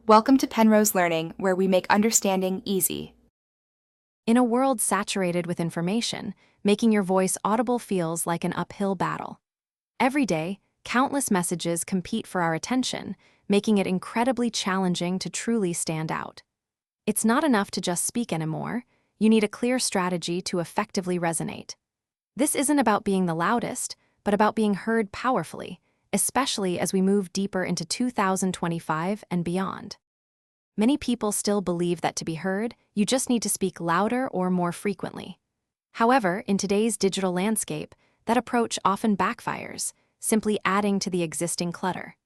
Welcome to Penrose Learning, where we make understanding easy. In a world saturated with information, making your voice audible feels like an uphill battle. Every day, countless messages compete for our attention, making it incredibly challenging to truly stand out. It's not enough to just speak anymore. You need a clear strategy to effectively resonate. This isn't about being the loudest, but about being heard powerfully, especially as we move deeper into 2025 and beyond. Many people still believe that to be heard, you just need to speak louder or more frequently. However, in today's digital landscape, that approach often backfires, simply adding to the existing clutter.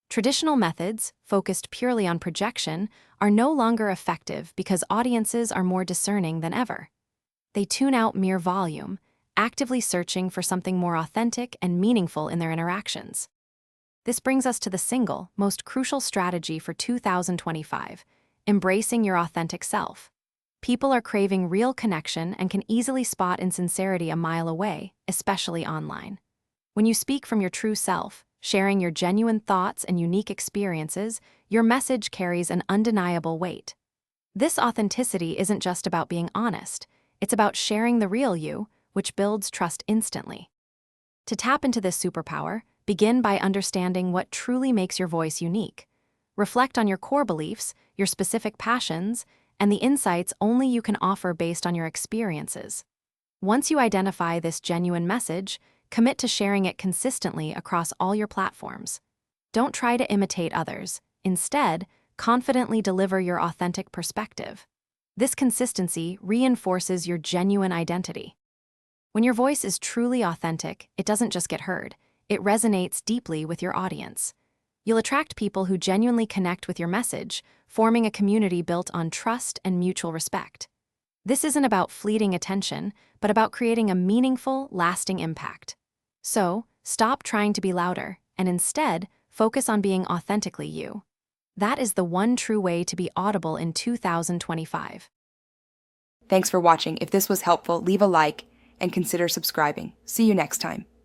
Traditional methods, focused purely on projection, are no longer effective because audiences are more discerning than ever. They tune out mere volume, actively searching for something more authentic and meaningful in their interactions. This brings us to the single, most crucial strategy for 2025, embracing your authentic self. People are craving real connection and can easily spot insincerity a mile away, especially online. When you speak from your true self, sharing your genuine thoughts and unique experiences, your message carries an undeniable weight. This authenticity isn't just about being honest, it's about sharing the real you, which builds trust instantly. To tap into this superpower, begin by understanding what truly makes your voice unique. Reflect on your core beliefs, your specific passions, and the insights only you can offer based on your experiences. Once you identify this genuine message, commit to sharing it consistently across all your platforms. Don't try to imitate others. Instead, confidently deliver your authentic perspective. This consistency reinforces your genuine identity. When your voice is truly authentic, it doesn't just get heard. It resonates deeply with your audience. You'll attract people who genuinely connect with your message, forming a community built on trust and mutual respect. This isn't about fleeting attention, but about creating a meaningful, lasting impact. So, stop trying to be louder, and instead, focus on being authentically you. That is the one true way to be audible in 2025. Thanks for watching. If this was helpful, leave a like and consider subscribing. See you next time.